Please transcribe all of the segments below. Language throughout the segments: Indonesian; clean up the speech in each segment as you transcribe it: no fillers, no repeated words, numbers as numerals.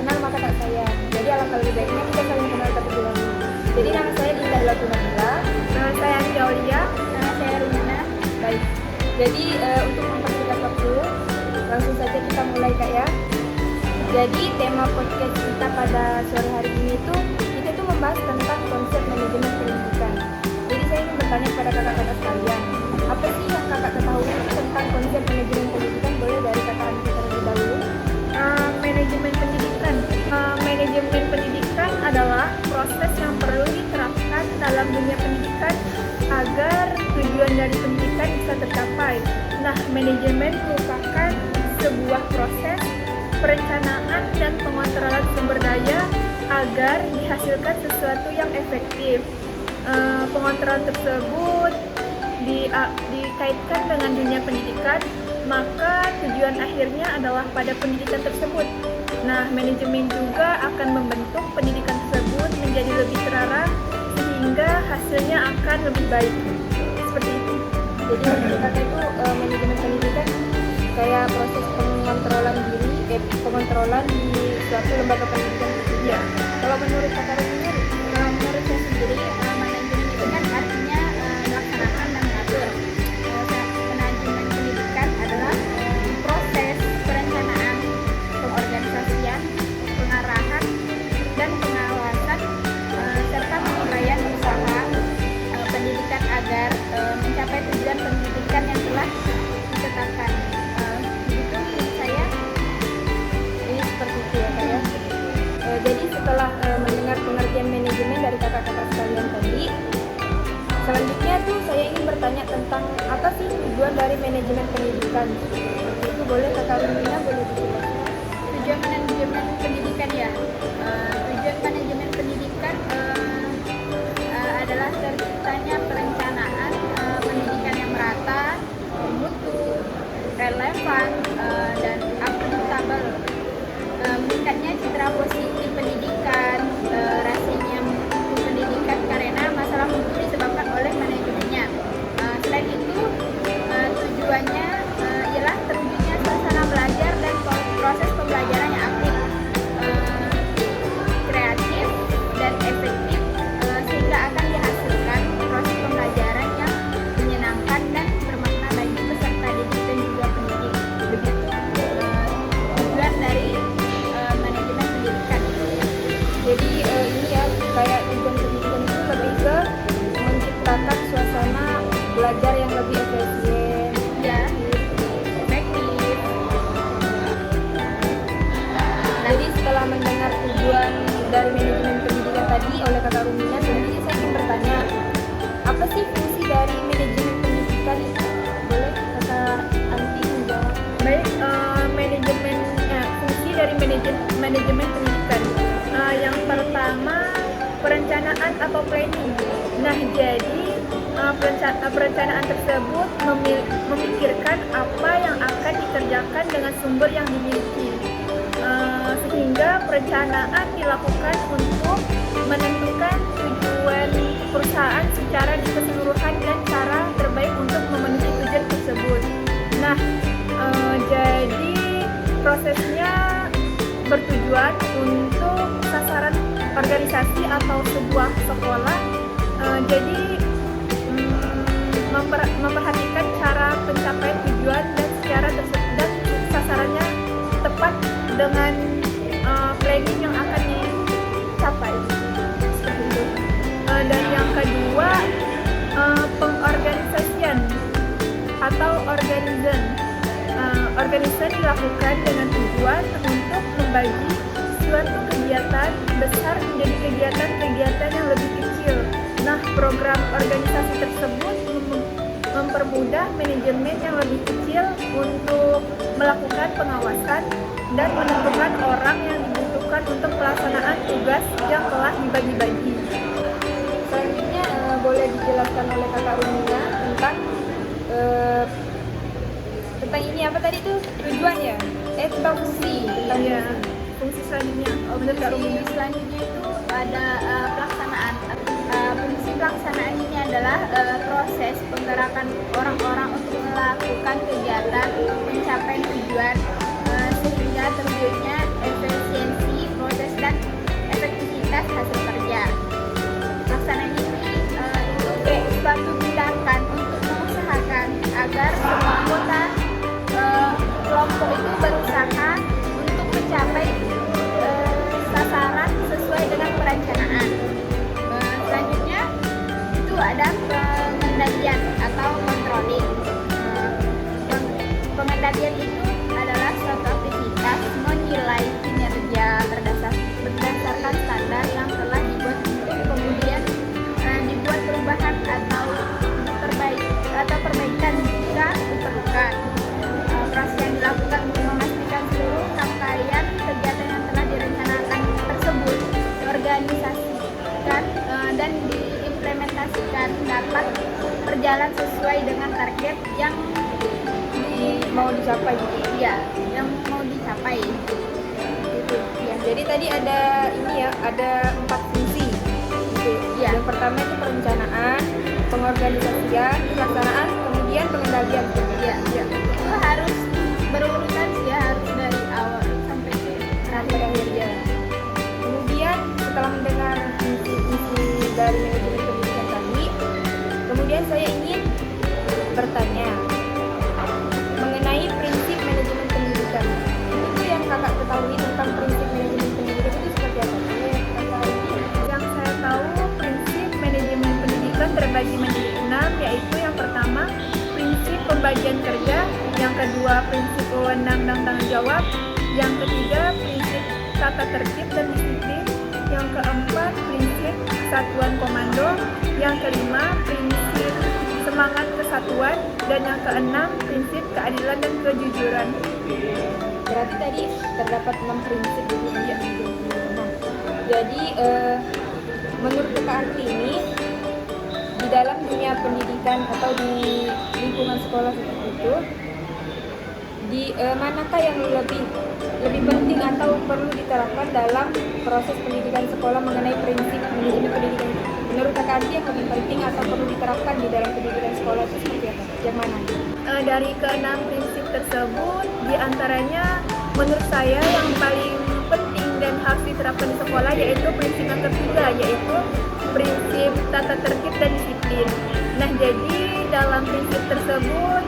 kenal maka tak sayang. Jadi alangkah lebih baiknya kita saling kenal terlebih dahulu. Jadi nama saya Dinda Latunabila. Nama saya Andi Aulia. Nama saya Rumina. Baik. Jadi untuk mempersingkat waktu, langsung saja kita mulai Kak ya. Jadi tema podcast kita pada sore hari ini kita membahas tentang konsep manajemen pendidikan. Jadi saya ingin bertanya kepada kakak-kakak sekalian, apa sih yang kakak ketahui tentang konsep manajemen pendidikan? Boleh dari kakak Andi terlebih dahulu. Manajemen pendidikan adalah proses yang perlu diterapkan dalam dunia pendidikan agar tujuan dari pendidikan bisa tercapai. Nah, manajemen merupakan sebuah proses perencanaan dan pengontrolan sumber daya agar dihasilkan sesuatu yang efektif. Pengontrolan tersebut dikaitkan dengan dunia pendidikan, maka tujuan akhirnya adalah pada pendidikan tersebut. Nah, manajemen juga akan membentuk pendidikan tersebut menjadi lebih terarah sehingga hasilnya akan lebih baik. Seperti itu. Jadi menurut kakak itu manajemen pendidikan kayak proses pengontrolan di suatu lembaga pendidikan gitu. Ya. Kalau menurut kakak Rumina, Kalau menurut saya sendiri, manajemen itu kan artinya melaksanakan dan mengatur. Manajemen pendidikan adalah proses perencanaan, pengorganisasian, pengarahan, dan pengawasan serta penilaian usaha pendidikan agar mencapai tujuan pendidikan yang telah ditetapkan. Begitu menurut saya. ini seperti itu ya Kak ya. Jadi setelah mendengar pengertian manajemen dari kakak-kakak sekalian tadi, selanjutnya saya ingin bertanya tentang apa sih tujuan dari manajemen pendidikan. Itu boleh kakak Rumina boleh dijelaskan. Tujuan manajemen pendidikan ya. Tujuan manajemen pendidikan adalah terciptanya perencanaan pendidikan yang merata, mutu, relevan, dan akuntabel. Meningkatnya citra positif pendidikan, rasanya mutu pendidikan karena masalah mutu disebabkan oleh manajemennya. Selain itu, tujuannya ialah terwujudnya suasana belajar dan proses pembelajaran yang aktif, kreatif, dan efektif, sehingga akan dihasilkan proses pembelajaran yang menyenangkan dan bermakna bagi peserta didik dan juga pendidik. Begitu tujuan dari manajemen pendidikan. Jadi ini ya kayak tujuan pendidikan itu lebih ke menciptakan suasana belajar yang lebih efisien. Ya, efektif. Jadi setelah mendengar tujuan dari manajemen pendidikan tadi oleh kakak Rumina, selanjutnya saya ingin bertanya, apa sih fungsi dari manajemen pendidikan? Boleh kakak Anti menjawab. Baik, fungsi dari manajemen pendidikan. Yang pertama, perencanaan atau planning. Nah, jadi perencanaan tersebut memikirkan apa yang akan dikerjakan dengan sumber yang dimiliki, sehingga perencanaan dilakukan untuk menentukan tujuan perusahaan secara keseluruhan dan cara terbaik untuk memenuhi tujuan tersebut. Nah, jadi prosesnya bertujuan untuk sasaran organisasi atau sebuah sekolah. Jadi memperhatikan cara pencapaian tujuan dan secara dan sasarannya tepat dengan planning yang akan dicapai. Seperti itu. Dan yang kedua, pengorganisasian atau organization. Organization dilakukan dengan tujuan untuk membagi suatu kegiatan besar menjadi kegiatan-kegiatan yang lebih kecil. Nah, program organisasi tersebut mempermudah manajemen yang lebih kecil untuk melakukan pengawasan dan menentukan orang yang dibutuhkan untuk pelaksanaan tugas yang telah dibagi-bagi. Selanjutnya boleh dijelaskan oleh kakak Rumina tentang ini apa tadi tuh tujuan ya? Tentang fungsi. Fungsi selanjutnya. Fungsi selanjutnya itu ada pelaksanaan. Fungsi pelaksanaan ini adalah proses penggerakan orang-orang untuk melakukan kegiatan pencapaian tujuan sehingga terwujudnya efisiensi berjalan sesuai dengan target yang mau dicapai gitu. ya yang mau dicapai. Gitu. Ya, jadi tadi ada ini ya, ada 4 fungsi. Gitu. Ya. Yang pertama itu perencanaan, pengorganisasian, pelaksanaan, kemudian pengendalian. Ya, itu harus berurutan sih ya, harus dari awal sampai ke Sampai akhirnya. Kemudian setelah mendengar fungsi-fungsi dari manajemen pendidikan tadi, kemudian saya ingin bertanya mengenai prinsip manajemen pendidikan. Itu yang kakak ketahui tentang prinsip manajemen pendidikan itu seperti apa? Yang saya tahu, prinsip manajemen pendidikan terbagi menjadi 6, yaitu yang pertama prinsip pembagian kerja, yang kedua prinsip wewenang dan tanggung jawab, yang ketiga prinsip tata tertib dan disiplin, yang keempat prinsip kesatuan komando, yang kelima prinsip semangat kesatuan, dan yang keenam prinsip keadilan dan kejujuran. Berarti tadi terdapat 6 prinsip ya. Nah, jadi menurut Kak Arti ini di dalam dunia pendidikan atau di lingkungan sekolah seperti itu, di manakah yang lebih penting atau perlu diterapkan dalam proses pendidikan sekolah mengenai prinsip manajemen pendidikan itu? Menurut Kak Arti yang lebih penting atau perlu diterapkan di dalam pendidikan sekolah itu seperti apa? Yang mana? Dari keenam prinsip tersebut, diantaranya menurut saya yang paling penting dan harus diterapkan di sekolah yaitu prinsip yang ketiga, yaitu prinsip tata tertib dan disiplin. Nah, jadi dalam prinsip tersebut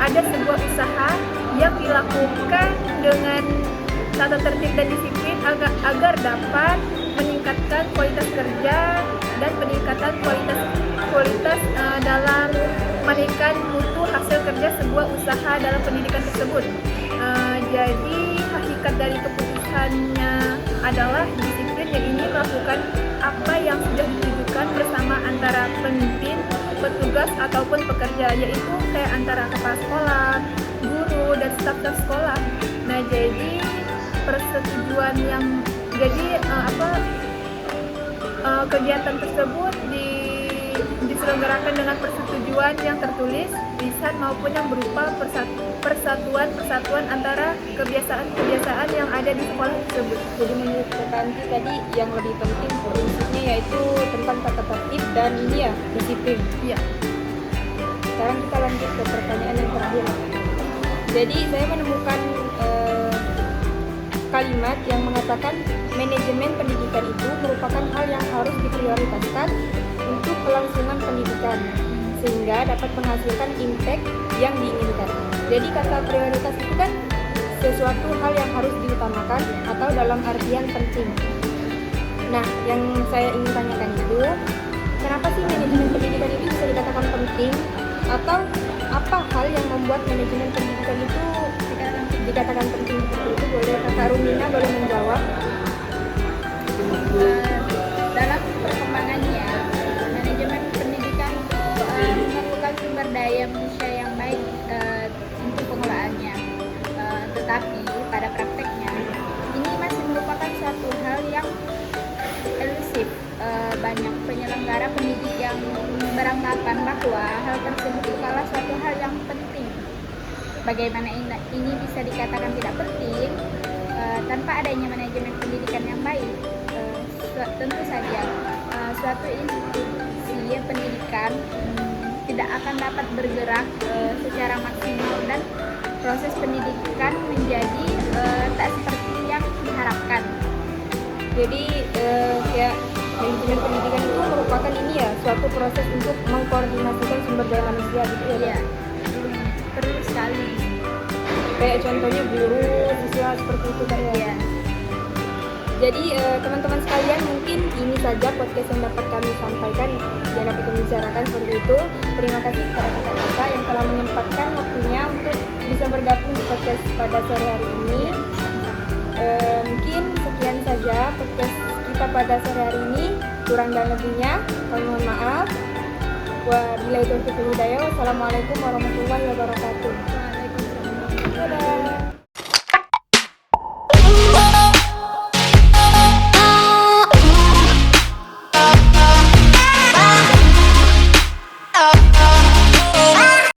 ada sebuah usaha yang dilakukan dengan tata tertib dan disiplin agar dapat meningkatkan kualitas kerja dan peningkatan kualitas dalam meningkatkan mutu hasil kerja sebuah usaha dalam pendidikan tersebut. Jadi hakikat dari keputusannya adalah disiplin yang ingin melakukan apa yang sudah ditujukan bersama antara pemimpin, petugas ataupun pekerja, yaitu kayak antara kepala sekolah, guru dan staf-staf sekolah. Nah, jadi persetujuan yang kegiatan tersebut diselenggarakan dengan persetujuan yang tertulis, lisan maupun yang berupa persatuan antara kebiasaan-kebiasaan yang ada di sekolah tersebut. Jadi menurut Kak Anti tadi yang lebih penting prinsipnya yaitu tentang tata tertib dan ini ya disiplin. Iya. Sekarang kita lanjut ke pertanyaan yang terakhir. Jadi saya menemukan kalimat yang mengatakan manajemen pendidikan itu merupakan hal yang harus diprioritaskan untuk kelangsungan pendidikan sehingga dapat menghasilkan impact yang diinginkan. Jadi kata prioritas itu kan sesuatu hal yang harus diutamakan atau dalam artian penting. Nah, yang saya ingin tanyakan itu, kenapa sih manajemen pendidikan itu bisa dikatakan penting? Atau apa hal yang membuat manajemen pendidikan itu dikatakan penting seperti itu? Boleh Kakak Rumina boleh menjawab? Dalam perkembangannya, manajemen pendidikan itu memerlukan sumber daya manusia yang baik untuk pengelolaannya. Tetapi pada prakteknya, ini masih merupakan suatu hal yang elusif. Banyak penyelenggara pendidik yang beranggapan bahwa hal tersebut bukanlah suatu hal yang penting. Bagaimana ini bisa dikatakan tidak penting tanpa adanya manajemen pendidikan yang baik? Tentu saja suatu institusi pendidikan tidak akan dapat bergerak secara maksimal dan proses pendidikan menjadi tak seperti yang diharapkan. Jadi ya manajemen pendidikan itu merupakan ini ya suatu proses untuk mengkoordinasikan sumber daya manusia gitu ya. Iya, perlu sekali. Kayak contohnya guru, siswa seperti itu kan ya. Iya. Jadi teman-teman sekalian mungkin ini saja podcast yang dapat kami sampaikan, yang dapat kami bicarakan seperti itu. Terima kasih kepada kakak-kakak yang telah menyempatkan waktunya untuk bisa bergabung di podcast pada sore hari ini. Mungkin sekian saja podcast kita pada sore hari ini. Kurang dan lebihnya kami mohon maaf. Wabillahi taufiq wal hidayah. Wassalamualaikum warahmatullahi wabarakatuh.